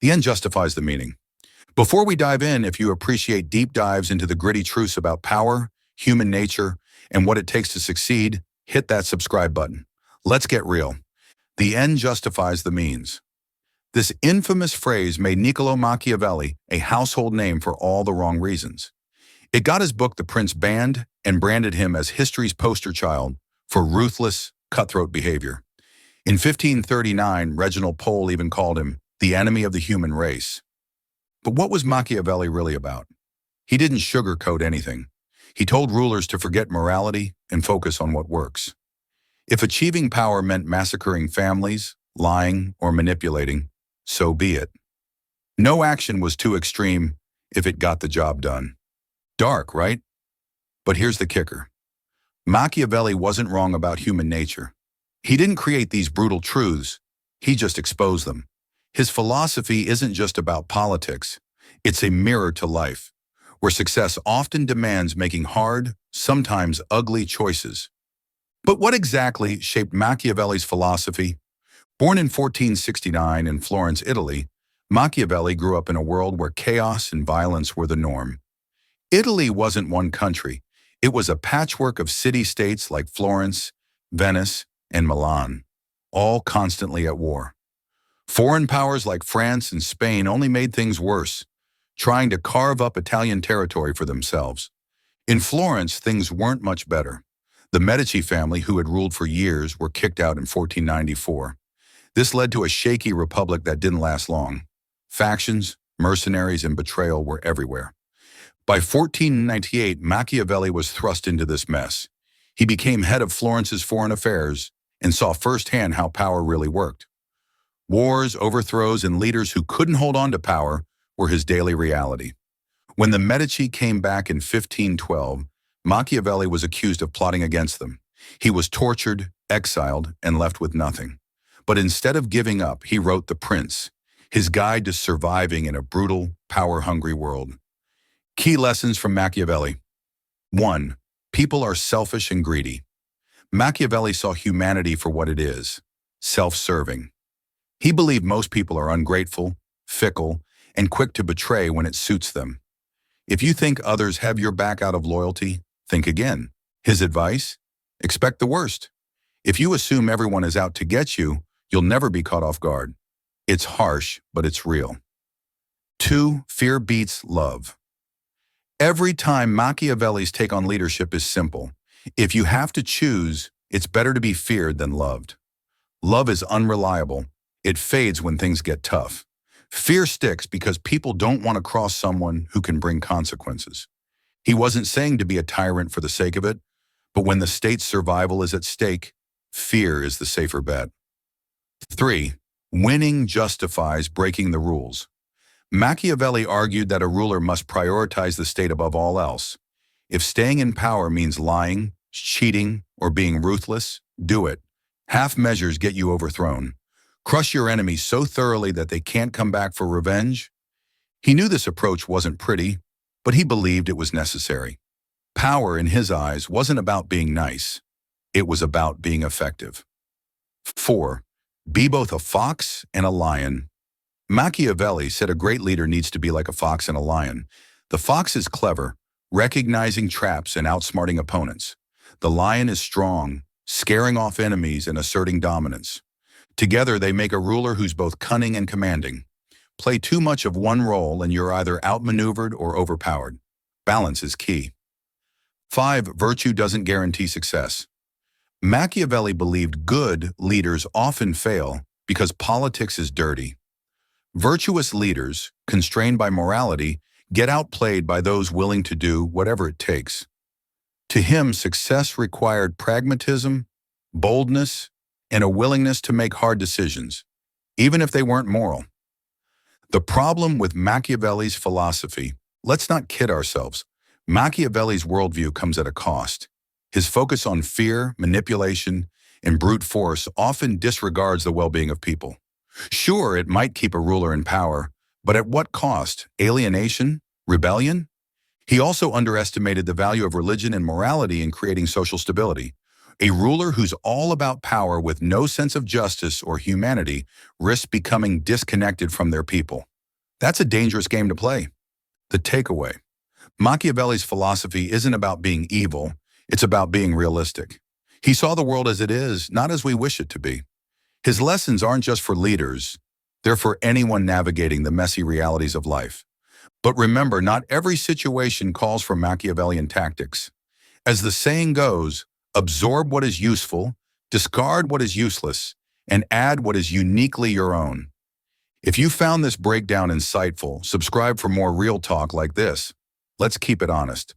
The end justifies the meaning. Before we dive in, if you appreciate deep dives into the gritty truths about power, human nature, and what it takes to succeed, hit that subscribe button. Let's get real. The end justifies the means. This infamous phrase made Niccolò Machiavelli a household name for all the wrong reasons. It got his book The Prince banned and branded him as history's poster child for ruthless, cutthroat behavior. In 1539, Reginald Pole even called him the enemy of the human race. But what was Machiavelli really about? He didn't sugarcoat anything. He told rulers to forget morality and focus on what works. If achieving power meant massacring families, lying, or manipulating, so be it. No action was too extreme if it got the job done. Dark, right? But here's the kicker. Machiavelli wasn't wrong about human nature. He didn't create these brutal truths, he just exposed them. His philosophy isn't just about politics, it's a mirror to life, where success often demands making hard, sometimes ugly choices. But what exactly shaped Machiavelli's philosophy? Born in 1469 in Florence, Italy, Machiavelli grew up in a world where chaos and violence were the norm. Italy wasn't one country. It was a patchwork of city-states like Florence, Venice, and Milan, all constantly at war. Foreign powers like France and Spain only made things worse, trying to carve up Italian territory for themselves. In Florence, things weren't much better. The Medici family, who had ruled for years, were kicked out in 1494. This led to a shaky republic that didn't last long. Factions, mercenaries, and betrayal were everywhere. By 1498, Machiavelli was thrust into this mess. He became head of Florence's foreign affairs and saw firsthand how power really worked. Wars, overthrows, and leaders who couldn't hold on to power were his daily reality. When the Medici came back in 1512, Machiavelli was accused of plotting against them. He was tortured, exiled, and left with nothing. But instead of giving up, he wrote The Prince, his guide to surviving in a brutal, power-hungry world. Key lessons from Machiavelli. 1. People are selfish and greedy. Machiavelli saw humanity for what it is, self-serving. He believed most people are ungrateful, fickle, and quick to betray when it suits them. If you think others have your back out of loyalty, think again. His advice? Expect the worst. If you assume everyone is out to get you, you'll never be caught off guard. It's harsh, but it's real. 2. Fear beats love. Every time Machiavelli's take on leadership is simple. If you have to choose, it's better to be feared than loved. Love is unreliable. It fades when things get tough. Fear sticks because people don't want to cross someone who can bring consequences. He wasn't saying to be a tyrant for the sake of it, but when the state's survival is at stake, fear is the safer bet. 3. Winning justifies breaking the rules. Machiavelli argued that a ruler must prioritize the state above all else. If staying in power means lying, cheating, or being ruthless, do it. Half measures get you overthrown. Crush your enemies so thoroughly that they can't come back for revenge. He knew this approach wasn't pretty, but he believed it was necessary. Power, in his eyes, wasn't about being nice. It was about being effective. 4. Be both a fox and a lion. Machiavelli said a great leader needs to be like a fox and a lion. The fox is clever, recognizing traps and outsmarting opponents. The lion is strong, scaring off enemies and asserting dominance. Together, they make a ruler who's both cunning and commanding. Play too much of one role and you're either outmaneuvered or overpowered. Balance is key. 5. Virtue doesn't guarantee success. Machiavelli believed good leaders often fail because politics is dirty. Virtuous leaders, constrained by morality, get outplayed by those willing to do whatever it takes. To him, success required pragmatism, boldness, and a willingness to make hard decisions, even if they weren't moral. The problem with Machiavelli's philosophy, let's not kid ourselves. Machiavelli's worldview comes at a cost. His focus on fear, manipulation, and brute force often disregards the well-being of people. Sure, it might keep a ruler in power, but at what cost? Alienation? Rebellion? He also underestimated the value of religion and morality in creating social stability. A ruler who's all about power with no sense of justice or humanity risks becoming disconnected from their people. That's a dangerous game to play. The takeaway. Machiavelli's philosophy isn't about being evil, it's about being realistic. He saw the world as it is, not as we wish it to be. His lessons aren't just for leaders, they're for anyone navigating the messy realities of life. But remember, not every situation calls for Machiavellian tactics. As the saying goes, absorb what is useful, discard what is useless, and add what is uniquely your own. If you found this breakdown insightful, subscribe for more real talk like this. Let's keep it honest.